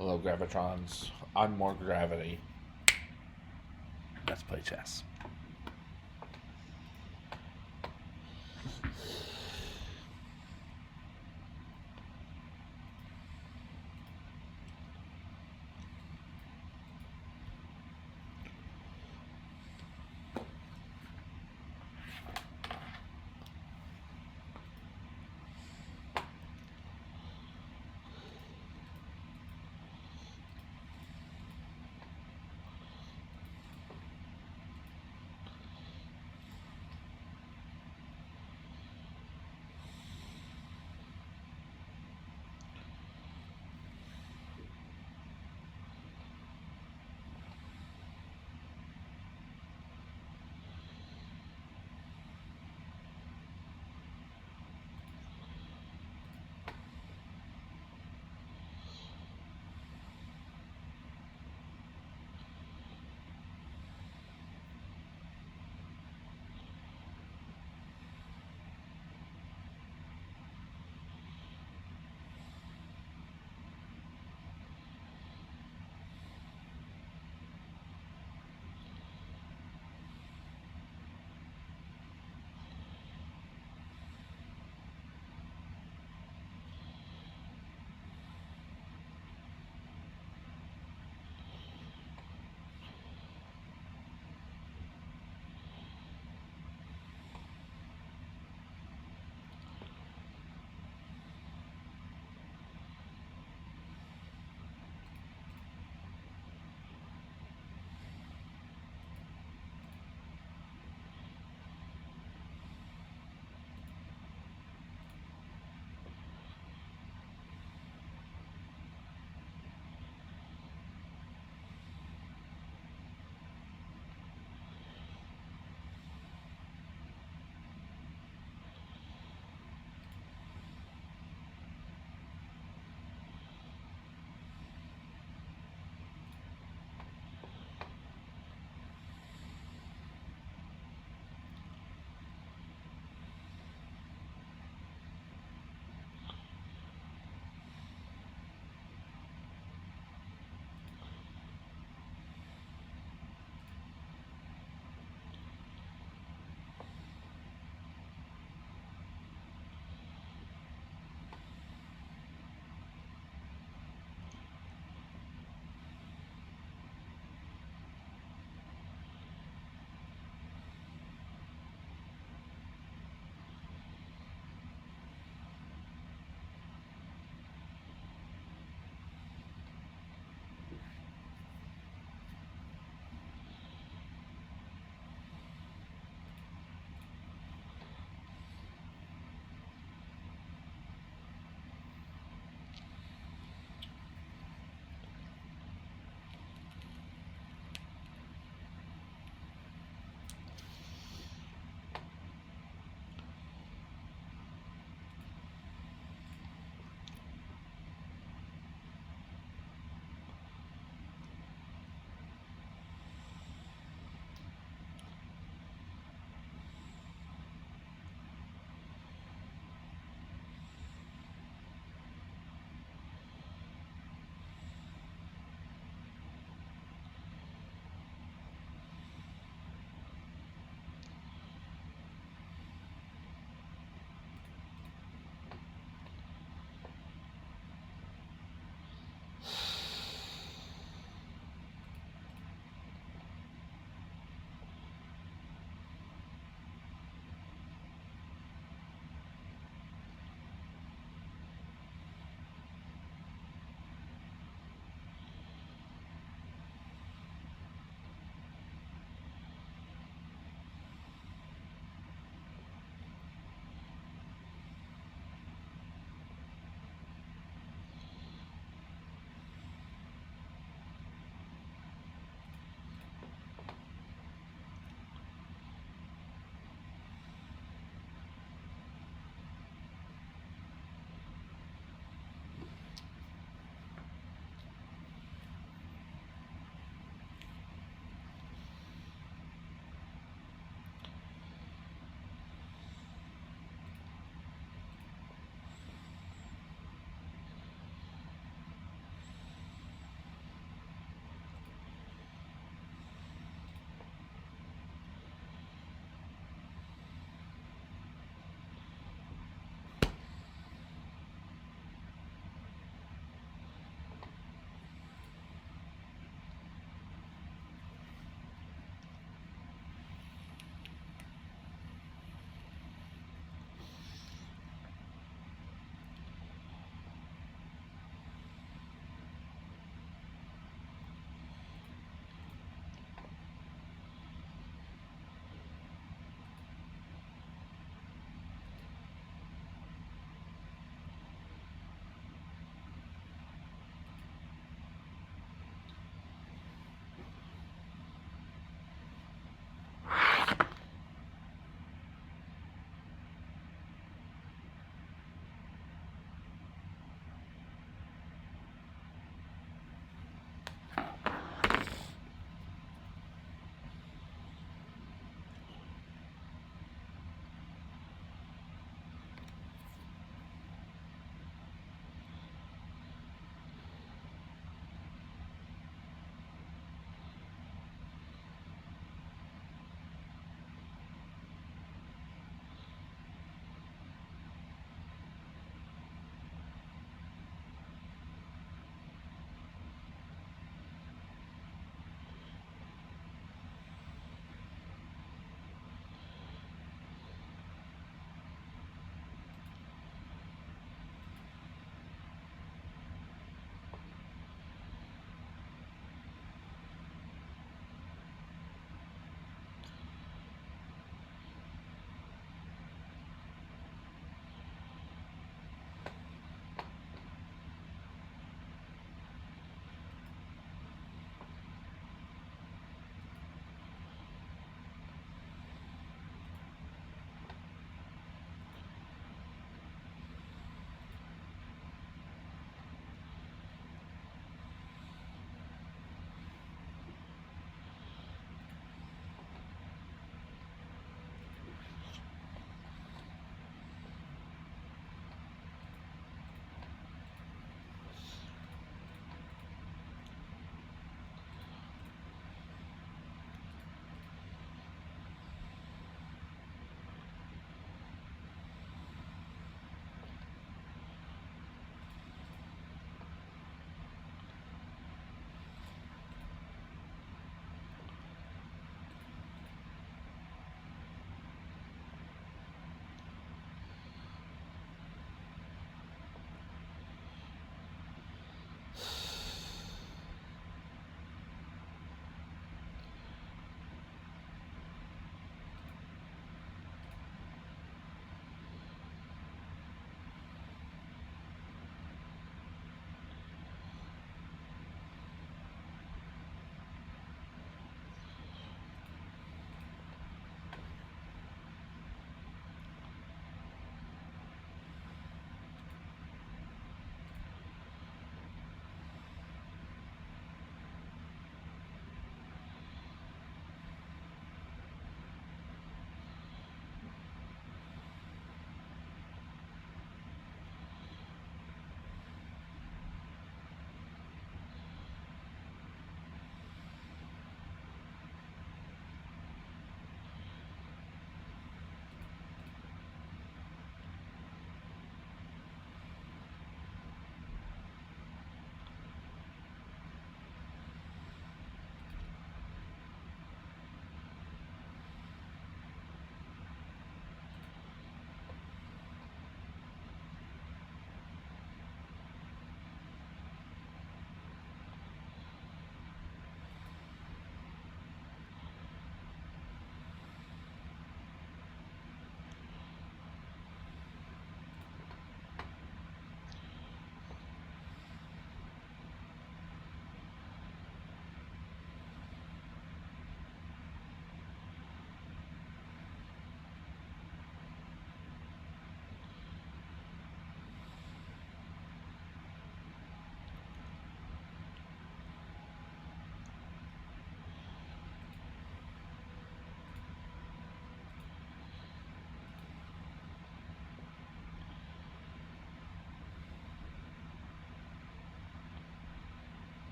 Hello, Gravitrons. I'm more gravity. Let's play chess.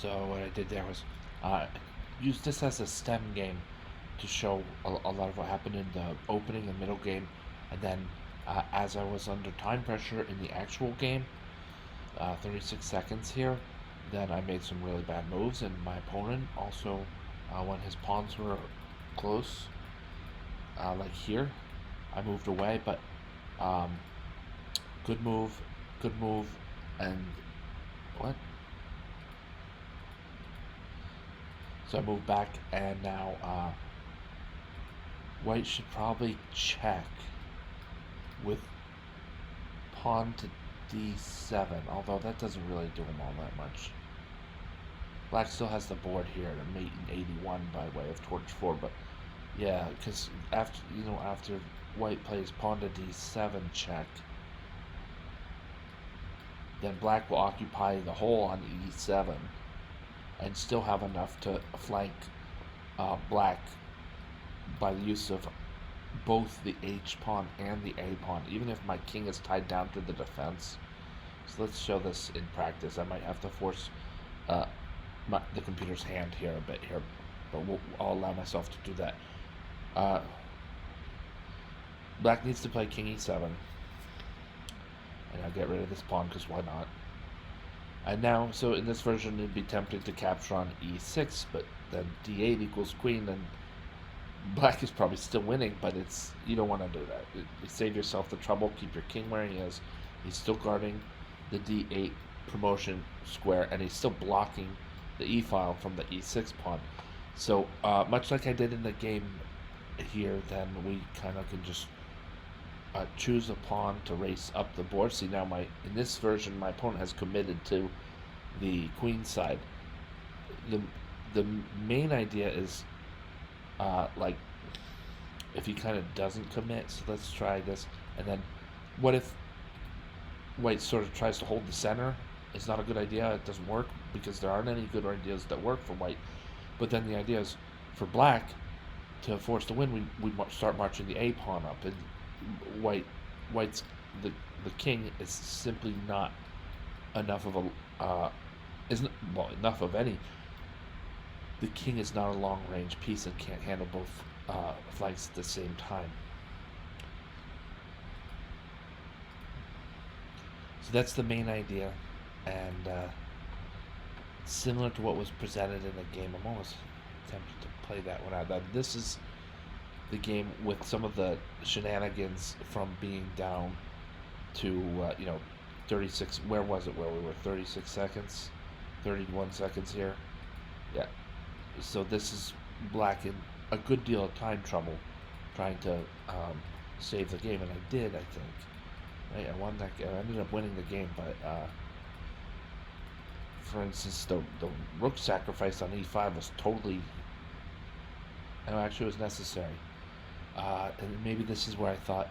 So what I did there was use this as a stem game to show a lot of what happened in the opening and middle game, and then as I was under time pressure in the actual game, 36 seconds here, then I made some really bad moves, and my opponent also, when his pawns were close, like here, I moved away, but um, good move, and what? So I moved back, and now white should probably check with pawn to d7, although that doesn't really do him all that much. Black still has the board here to mate in 81 by way of torch 4, but yeah, because after white plays pawn to d7 check, then black will occupy the hole on e7 and still have enough to flank black by the use of both the h pawn and the a pawn, even if my king is tied down to the defense. So let's show this in practice. I might have to force the computer's hand here a bit here, but I'll allow myself to do that. Black needs to play king e7, and I'll get rid of this pawn because why not? And now, so in this version, it'd be tempting to capture on e6, but then d8 equals queen, and black is probably still winning, but you don't want to do that. You save yourself the trouble, keep your king where he is. He's still guarding the d8 promotion square, and he's still blocking the e file from the e6 pawn. So, much like I did in the game here, then we kind of can just choose a pawn to race up the board. See, now in this version, my opponent has committed to the queen side. The main idea is like if he kind of doesn't commit. So let's try this, and then what if white sort of tries to hold the center? It's not a good idea. It doesn't work because there aren't any good ideas that work for white. But then the idea is for black to force the win, we start marching the a pawn up, and white's the king is simply not enough of a enough of any. The king is not a long range piece and can't handle both flanks at the same time. So that's the main idea, and similar to what was presented in the game. I'm almost tempted to play that one out. Now, this is the game with some of the shenanigans from being down to 36. Where was it? Where we were 36 seconds, 31 seconds here. Yeah. So this is black in a good deal of time trouble trying to save the game, and I did, I think. Right, I won that game. I ended up winning the game, but for instance, the rook sacrifice on e5 was totally. No, actually, it was necessary. And maybe this is where I thought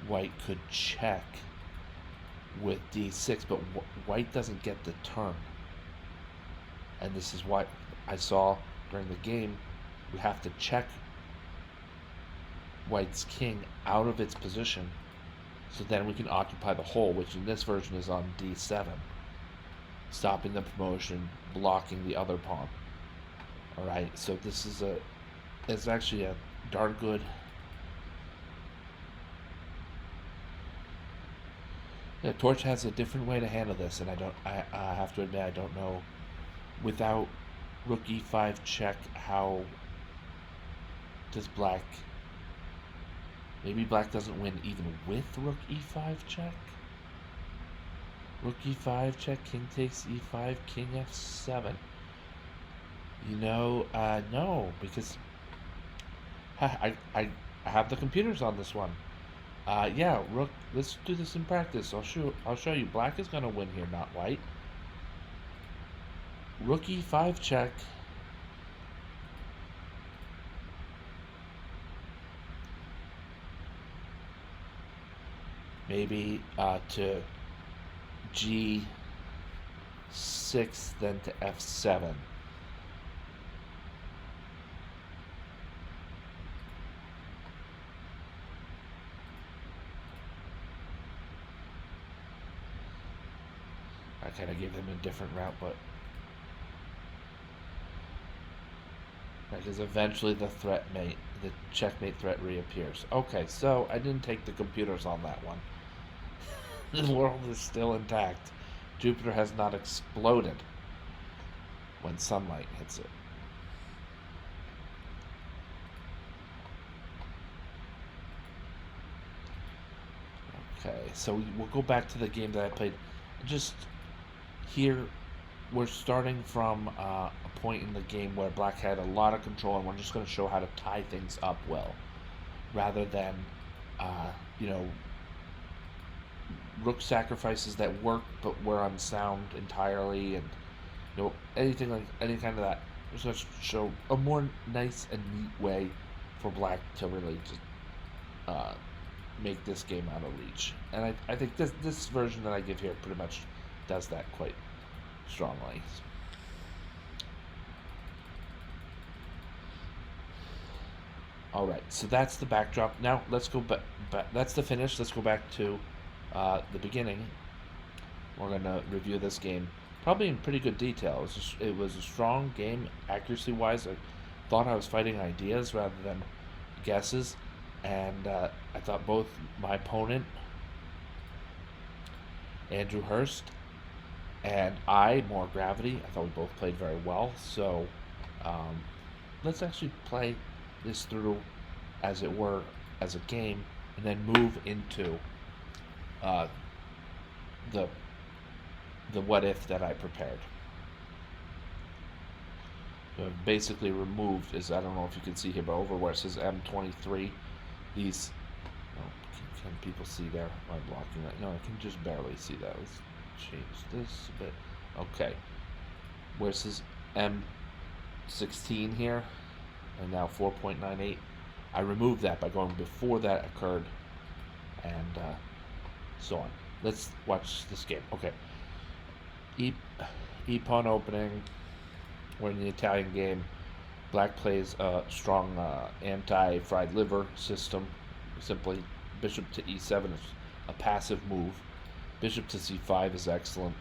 white could check with d6, but white doesn't get the turn. And this is why I saw during the game we have to check white's king out of its position so then we can occupy the hole, which in this version is on d7, stopping the promotion, blocking the other pawn. Alright, so this is it's actually a darn good. Yeah, Torch has a different way to handle this, and I have to admit I don't know without rook e5 check how does black. Maybe black doesn't win even with rook e5 check. Rook e5 check, king takes e5, king f7. No, because I have the computers on this one. Yeah, rook. Let's do this in practice. I'll show you. Black is gonna win here, not white. Rook e5 check. Maybe to g6, then to f7. I kind of gave them a different route, but because eventually the checkmate threat reappears. Okay, so I didn't take the computers on that one. The world is still intact. Jupiter has not exploded when sunlight hits it. Okay, so we'll go back to the game that I played. Just here, we're starting from a point in the game where black had a lot of control, and we're just going to show how to tie things up well, rather than, rook sacrifices that work but were unsound entirely, and anything like any kind of that. We're just going to show a more nice and neat way for black to really just make this game out of reach. And I think this version that I give here pretty much does that quite strongly. All right, so that's the backdrop. Now let's go back. That's the finish. Let's go back to the beginning. We're gonna review this game probably in pretty good detail. It was a strong game, accuracy-wise. I thought I was fighting ideas rather than guesses, and I thought both my opponent, Andrew Hurst, and More Gravity, I thought we both played very well. So let's actually play this through, as it were, as a game, and then move into the what if that I prepared. So I've basically removed, I don't know if you can see here, but over where it says M23, these. Can people see there? Am I blocking that? No, I can just barely see that. Let's change this a bit. Okay. Where it says M16 here, and now 4.98. I removed that by going before that occurred, and so on. Let's watch this game. Okay. E-pawn opening. We're in the Italian game. Black plays a strong anti-fried liver system. Simply bishop to e7 is a passive move. Bishop to c5 is excellent.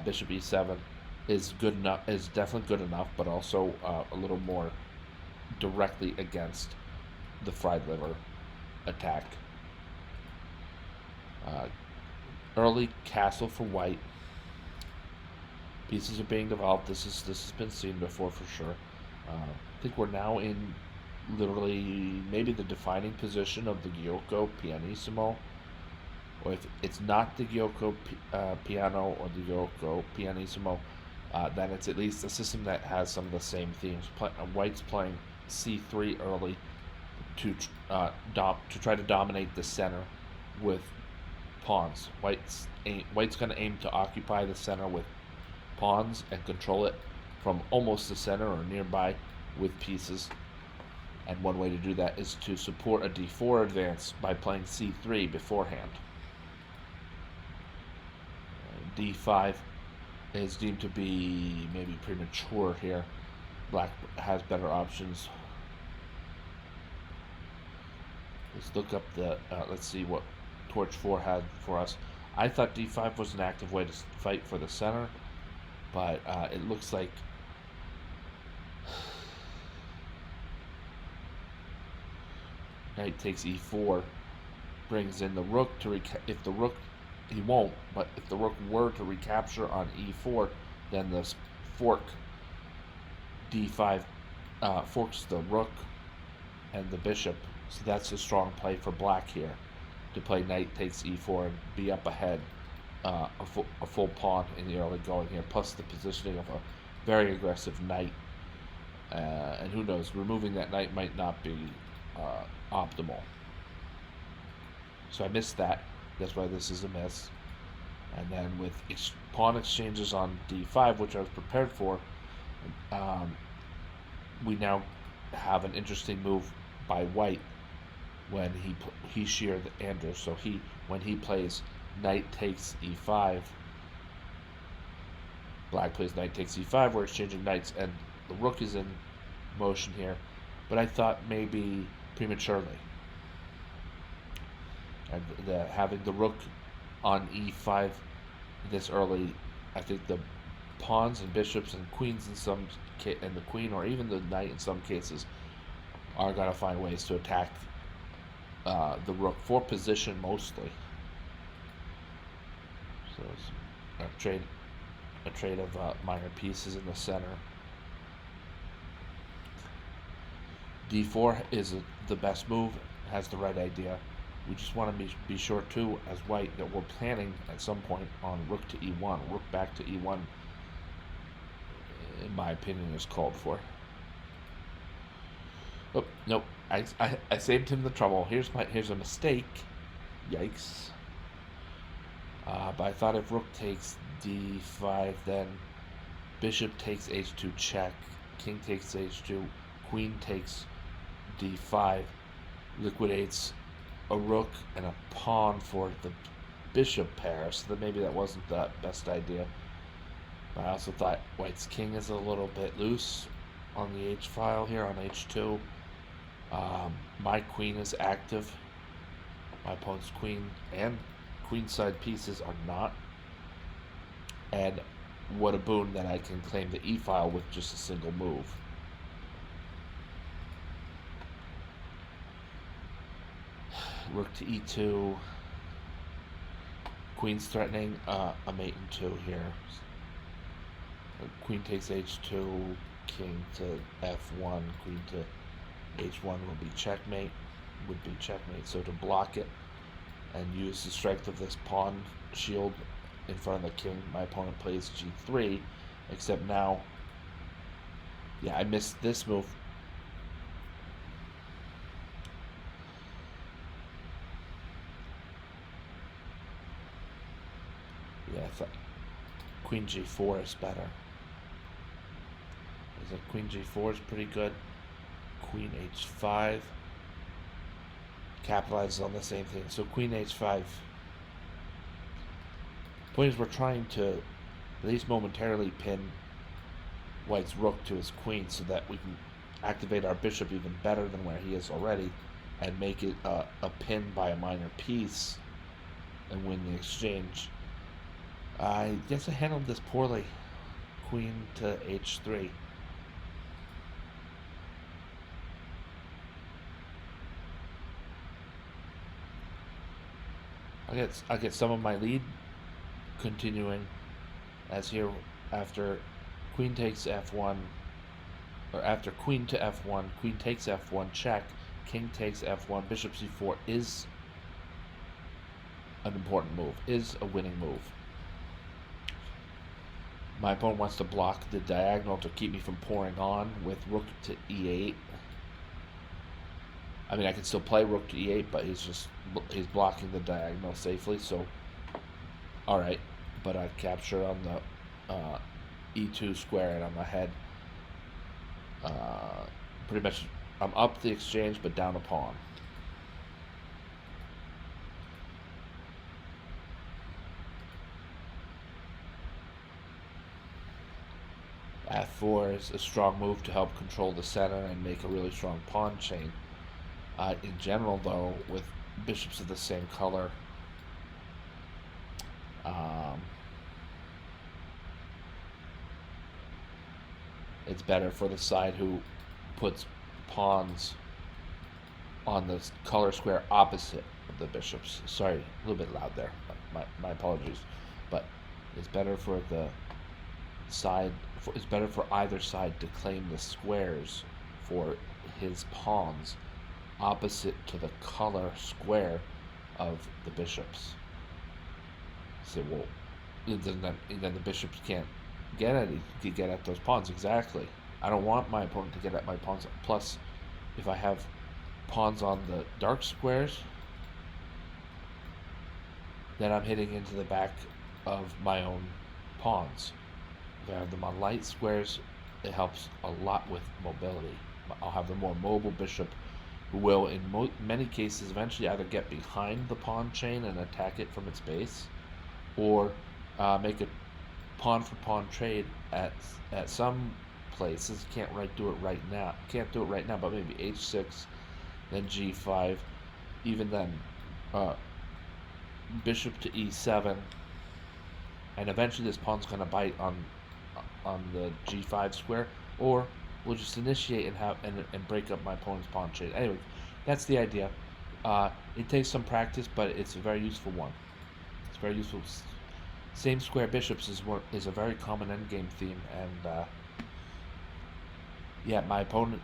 Bishop e7 is good enough. Is definitely good enough, but also a little more directly against the fried liver attack. Early castle for white. Pieces are being developed. This has been seen before for sure. I think we're now in literally maybe the defining position of the Giuoco pianissimo, or if it's not the Giuoco piano or the Giuoco pianissimo, then it's at least a system that has some of the same themes. White's playing c3 early to try to dominate the center with pawns. White's going to aim to occupy the center with pawns and control it from almost the center or nearby with pieces. And one way to do that is to support a d4 advance by playing c3 beforehand. d5 is deemed to be maybe premature here. Black has better options. Let's look up the, let's see what Torch 4 had for us. I thought d5 was an active way to fight for the center, but it looks like knight takes e4 brings in the rook to if the rook, he won't, but if the rook were to recapture on e4, then the fork d5 forks the rook and the bishop. So that's a strong play for black here, to play knight takes e4 and be up ahead a full pawn in the early going here, plus the positioning of a very aggressive knight. And who knows, removing that knight might not be optimal. So I missed that. That's why this is a miss. And then with pawn exchanges on d5, which I was prepared for, we now have an interesting move by white when he sheared Andrew. So when he plays knight takes e5, black plays knight takes e5. We're exchanging knights, and the rook is in motion here, but I thought maybe prematurely. And having the rook on e5 this early, I think the pawns and bishops and queens and the queen, or even the knight in some cases, are going to find ways to attack the rook for position mostly. So it's a trade of minor pieces in the center. d4 is the best move, has the right idea. We just want to be sure too, as white, that we're planning at some point on rook to e1. Rook back to e1, in my opinion, is called for. Oh, nope. I saved him the trouble. Here's a mistake. Yikes. But I thought if rook takes d5, then bishop takes h2 check, king takes h2, queen takes d5, liquidates a rook and a pawn for the bishop pair, so that maybe that wasn't the best idea. But I also thought white's king is a little bit loose on the h file here on h2. My queen is active. My opponent's queen and queenside pieces are not. And what a boon that I can claim the e file with just a single move. Rook to e2. Queen's threatening a mate in 2 here. Queen takes h2, king to f1, queen to h1 would be checkmate. So to block it and use the strength of this pawn shield in front of the king, my opponent plays g3, except now, yeah, I missed this move. Yeah, I thought queen g4 is better. Queen g4 is pretty good. Queen h5 capitalizes on the same thing. So queen h5. Point is, we're trying to at least momentarily pin white's rook to his queen so that we can activate our bishop even better than where he is already and make it a pin by a minor piece and win the exchange. I guess I handled this poorly. Queen to h3. I get some of my lead continuing, as here after queen takes f1, or after queen to f1, queen takes f1 check, king takes f1, bishop c4 is an important move, is a winning move. My opponent wants to block the diagonal to keep me from pouring on with rook to e8. I mean, I can still play rook to e8, but he's blocking the diagonal safely. So, all right, but I capture on the e2 square, and I'm ahead. Pretty much, I'm up the exchange, but down a pawn. F4 is a strong move to help control the center and make a really strong pawn chain. In general, though, with bishops of the same color, it's better for the side who puts pawns on the color square opposite of the bishops. Sorry, a little bit loud there. My apologies. But it's better for the side. It's better for either side to claim the squares for his pawns opposite to the color square of the bishops. So, well, then the bishops can't get at it. You get at those pawns exactly. I don't want my opponent to get at my pawns. Plus, if I have pawns on the dark squares, then I'm hitting into the back of my own pawns. If I have them on light squares, it helps a lot with mobility. I'll have the more mobile bishop who will, in many cases, eventually either get behind the pawn chain and attack it from its base, or make a pawn for pawn trade at some places. Can't do it right now. Can't do it right now, but maybe h6, then g5, even then bishop to e7, and eventually this pawn's going to bite on the g5 square, or we'll just initiate and break up my opponent's pawn chain. Anyway, that's the idea. It takes some practice, but it's a very useful one. It's very useful. Same square bishops is a very common endgame theme, and yeah, my opponent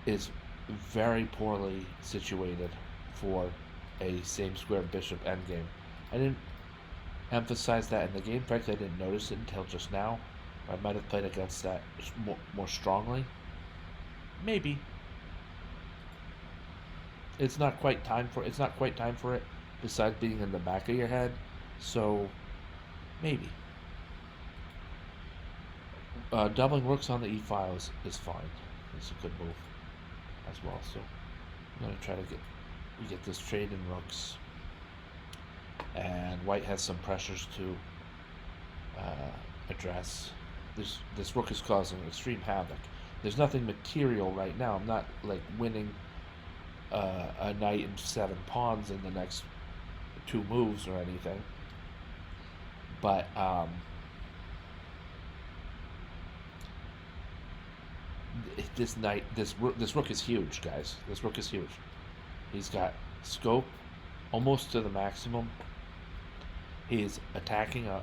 is very poorly situated for a same square bishop endgame. I didn't emphasize that in the game. Frankly, I didn't notice it until just now. I might have played against that more strongly. Maybe. It's not quite time for it. Besides being in the back of your head, so maybe. Doubling rooks on the e file is fine. It's a good move as well. So I'm gonna try to get this trade in rooks. And white has some pressures to address. This rook is causing extreme havoc. There's nothing material right now. I'm not like winning a knight and 7 pawns in the next 2 moves or anything. But this rook is huge, guys. This rook is huge. He's got scope almost to the maximum. He's attacking a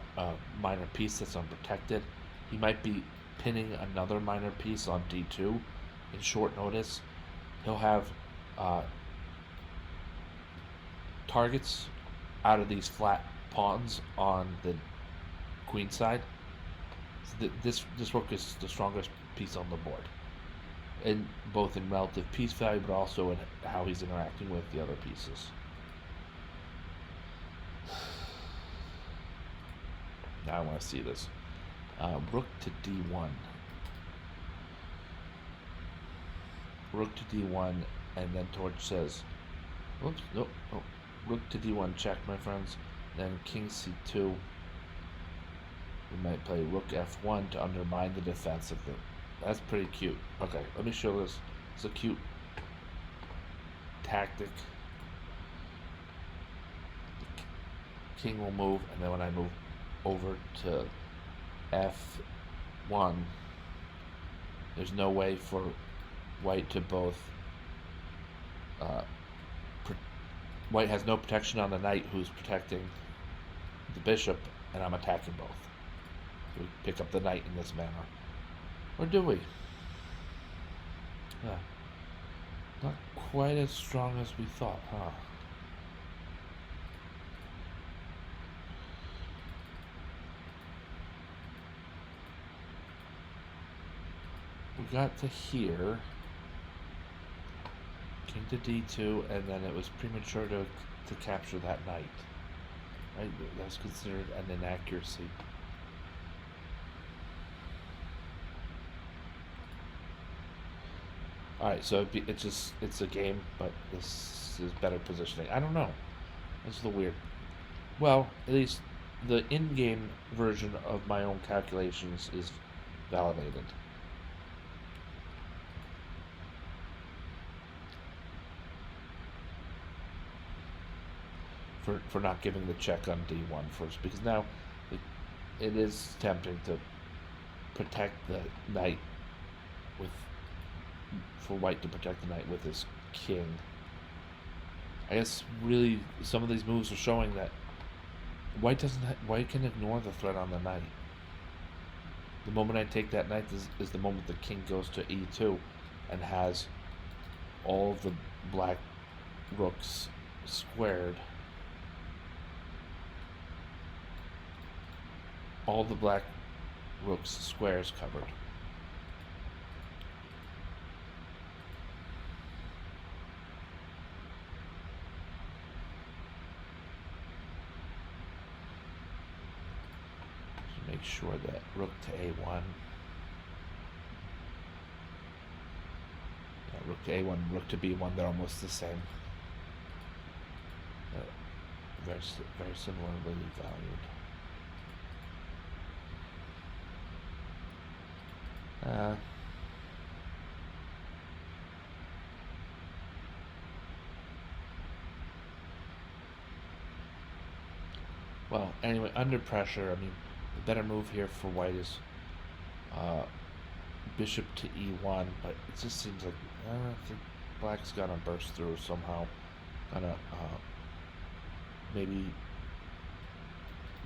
minor piece that's unprotected. He might be pinning another minor piece on d2 in short notice. He'll have targets out of these flat pawns on the queen side. So this rook is the strongest piece on the board, in both in relative piece value, but also in how he's interacting with the other pieces. Now I want to see this. Rook to d1. Rook to d1, and then Torch says, "Oops, nope. Rook to d1 check, my friends." Then king c2. We might play rook f1 to undermine the defense of the. That's pretty cute. Okay, let me show this. It's a cute tactic. The king will move, and then when I move over to f1, there's no way for white to both. White has no protection on the knight who's protecting the bishop, and I'm attacking both. We pick up the knight in this manner. Or do we? Yeah. Not quite as strong as we thought, huh? We got to here. king to d2, and then it was premature to capture that knight. Right? That was considered an inaccuracy. Alright, so it's a game, but this is better positioning. I don't know. This is the weird. Well, at least the in-game version of my own calculations is validated. For not giving the check on d1 first, because now it is tempting to protect the knight with for white to protect the knight with his king. I guess really some of these moves are showing that white can ignore the threat on the knight. The moment I take that knight is the moment the king goes to e2 and has all of the black rooks squared. All the black rooks squares covered. So make sure that rook to a1. Yeah, rook to a1, rook to b1, they're almost the same. Very similarly valued. Well, anyway, under pressure, I mean, the better move here for white is bishop to e1, but it just seems like I think black's gonna burst through somehow. Gonna maybe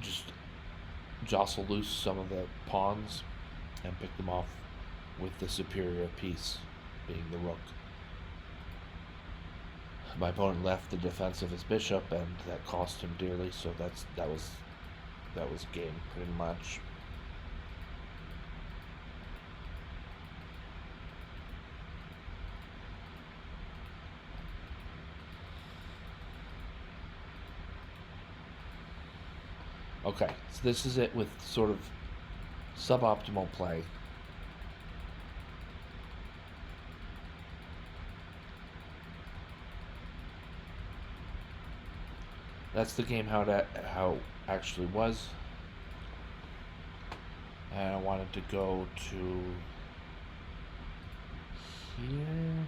just jostle loose some of the pawns and pick them off with the superior piece being the rook. My opponent left the defense of his bishop, and that cost him dearly. So that was game pretty much. Okay, so this is it with sort of suboptimal play. That's the game how actually was. And I wanted to go to here.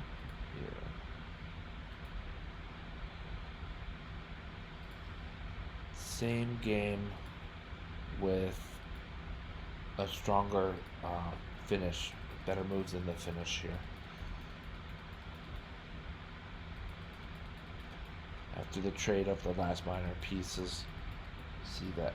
Same game with a stronger finish, better moves in the finish here. After the trade of the last minor pieces, see that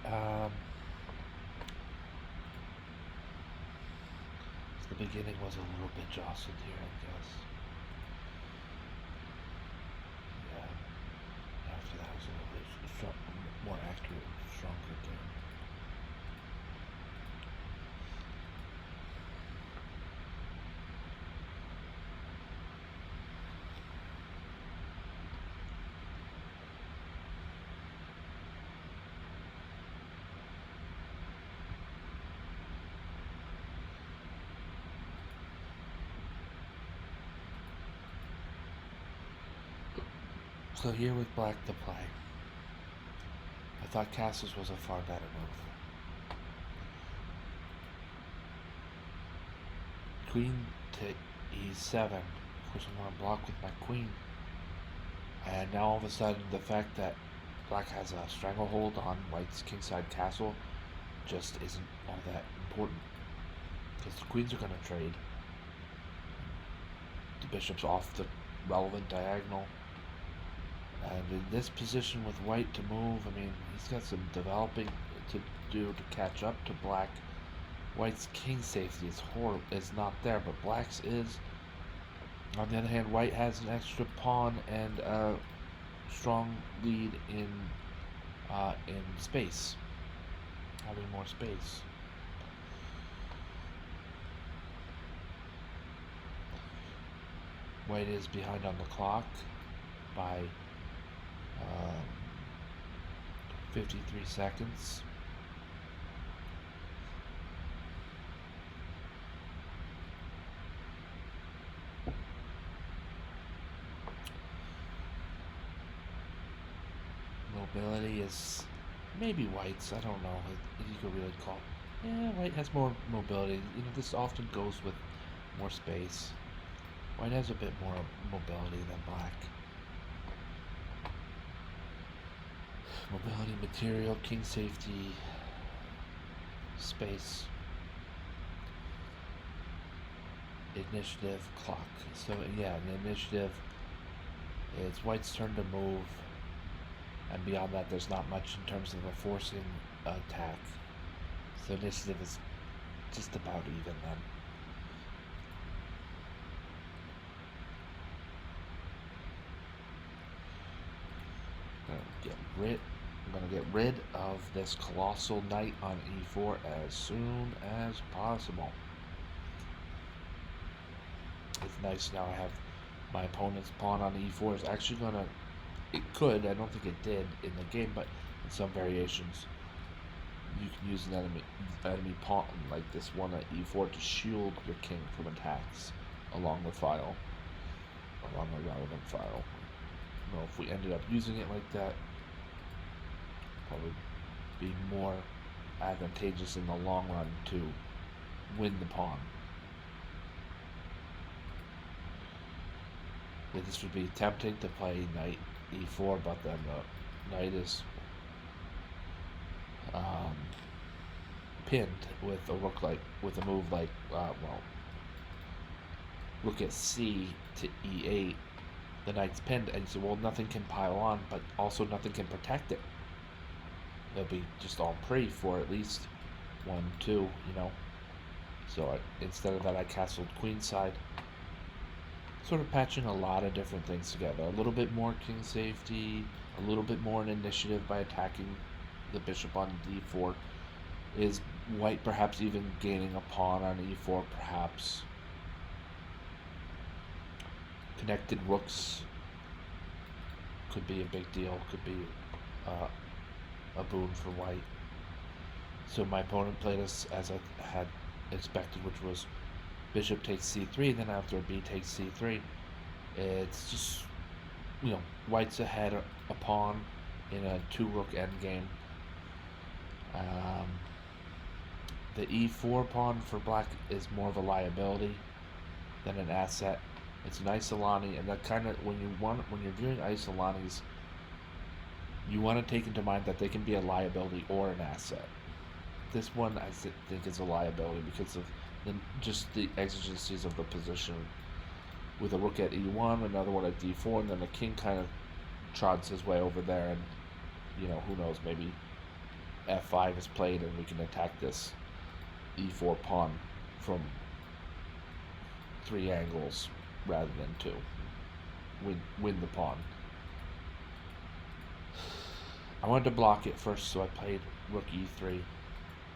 The beginning was a little bit jostled here, I guess. Yeah. After that was a little bit more accurate, stronger game. So here with black to play. I thought castles was a far better move. Queen to e7. Of course I want to block with my queen. And now all of a sudden the fact that black has a stranglehold on white's kingside castle just isn't all that important. Because the queens are going to trade. The bishop's off the relevant diagonal. And in this position with white to move, I mean, he's got some developing to do to catch up to black. White's king safety is not there, but black's is. On the other hand, white has an extra pawn and a strong lead in space, having more space. White is behind on the clock by 53 seconds. Mobility is maybe white's. I don't know if you could really call it. Yeah, white has more mobility. You know, this often goes with more space. White has a bit more mobility than black. Mobility, material, king safety, space, initiative, clock. So yeah, the initiative, it's white's turn to move, and beyond that there's not much in terms of a forcing attack. So initiative is just about even then. I'm gonna get rid of this colossal knight on e4 as soon as possible. It's nice now I have my opponent's pawn on e4 is actually gonna, it could, I don't think it did in the game, but in some variations you can use an enemy pawn like this one at e4 to shield your king from attacks along the file, along the relevant file. Well, if we ended up using it like that, probably be more advantageous in the long run to win the pawn. Yeah, this would be tempting to play knight e4, but then the knight is pinned with a rook with a move like rook at c to e8. The knight's pinned, and you say, well, nothing can pile on, but also nothing can protect it. It'll be just all pretty for at least 1, 2, you know. So instead of that, I castled queenside, sort of patching a lot of different things together. A little bit more king safety, a little bit more in initiative by attacking the bishop on d4. Is white perhaps even gaining a pawn on e4, perhaps? Connected rooks could be a big deal, could be a boon for white. So my opponent played as I had expected, which was bishop takes c3, then after b takes c3. It's just, you know, white's ahead a pawn in a 2-rook endgame. The e4 pawn for black is more of a liability than an asset. It's an Isolani, and that kind of, when you're viewing Isolanis, you want to take into mind that they can be a liability or an asset. This one I think is a liability because of just the exigencies of the position. With a rook at e1, another one at d4, and then the king kind of trots his way over there, and you know, who knows, maybe f5 is played, and we can attack this e4 pawn from 3 angles rather than 2. Win the pawn. I wanted to block it first, so I played rook e3.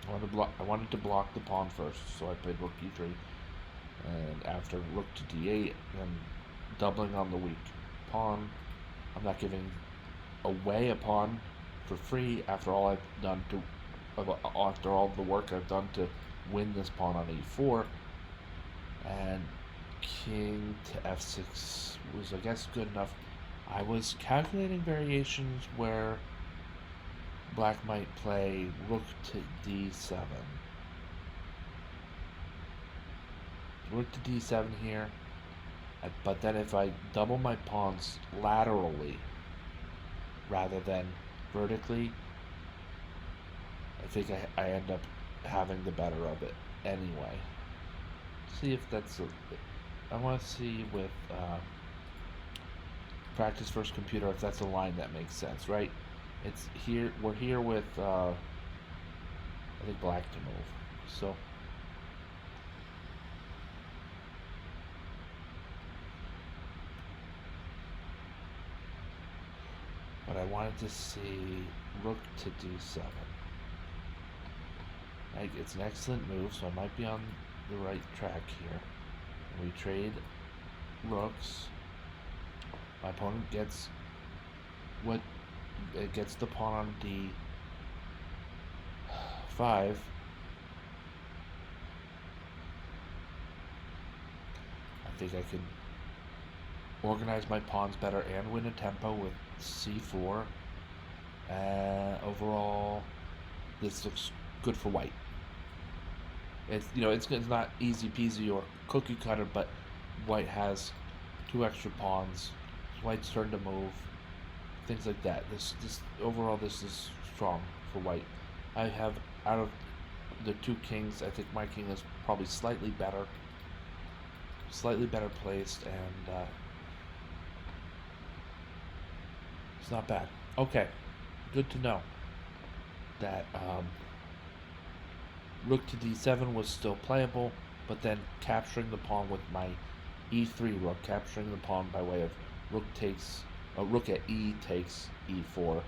I wanted to block the pawn first, so I played rook e3. And after rook to d8, I'm doubling on the weak pawn. I'm not giving away a pawn for free after all I've done to after all the work I've done to win this pawn on e4. And king to f6 was, I guess, good enough. I was calculating variations where black might play rook to d7. Rook to d7 here. But then if I double my pawns laterally rather than vertically, I think I end up having the better of it anyway. See if that's I want to see with practice first computer if that's a line that makes sense, right? It's here. We're here with I think black to move. So but I wanted to see rook to d7. Like, it's an excellent move, so I might be on the right track here. We trade rooks. My opponent gets gets the pawn on d5. I think I can organize my pawns better and win a tempo with c4. Overall, this looks good for white. It's not easy peasy or cookie cutter, but white has 2 extra pawns. It's white's turn to move, things like that. This overall, this is strong for white. I have, out of the 2 kings, I think my king is probably slightly better placed, and it's not bad. Okay, good to know that rook to d7 was still playable, but then capturing the pawn with my e3 rook, capturing the pawn by way of rook at e takes e4,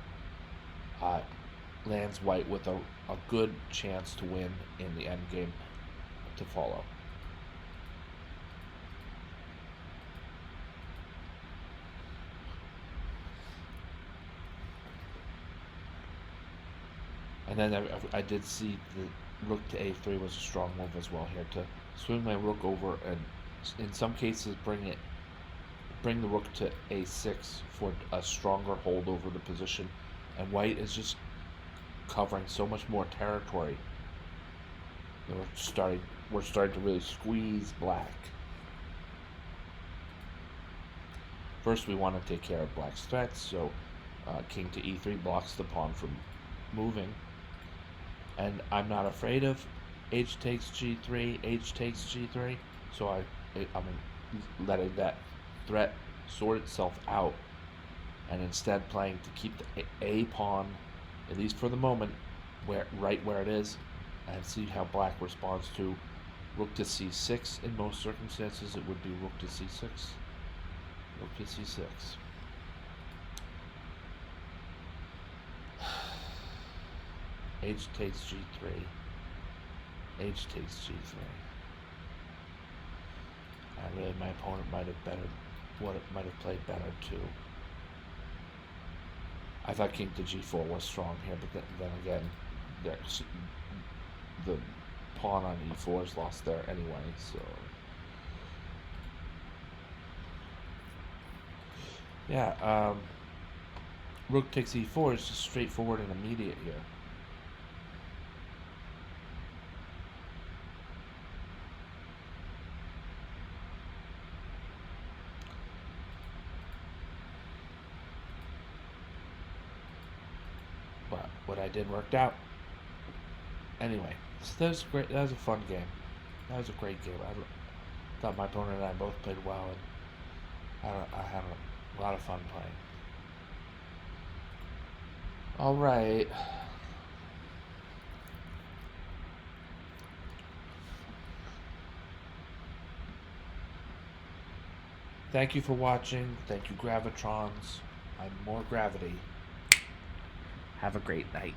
lands white with a good chance to win in the endgame to follow. And then I did see the rook to a3 was a strong move as well here, to swing my rook over and in some cases bring the rook to a6 for a stronger hold over the position. And white is just covering so much more territory. We're starting to really squeeze black. First, we want to take care of black's threats, so king to e3 blocks the pawn from moving. And I'm not afraid of h takes g3, h takes g3, so I'm letting that threat sort itself out, and instead playing to keep the a pawn, at least for the moment, right where it is, and see how black responds to rook to c6. In most circumstances, it would be rook to c6. Rook to c6. H takes g3. H takes g3. My opponent might have played better too. I thought king to g4 was strong here, but then again, the pawn on e4 is lost there anyway, so yeah. Rook takes e4 is just straightforward and immediate here. But what I did worked out. Anyway, so that was great. That was a fun game. That was a great game. I thought my opponent and I both played well, and I had a lot of fun playing. All right. Thank you for watching. Thank you, Gravitrons. I'm more gravity. Have a great night.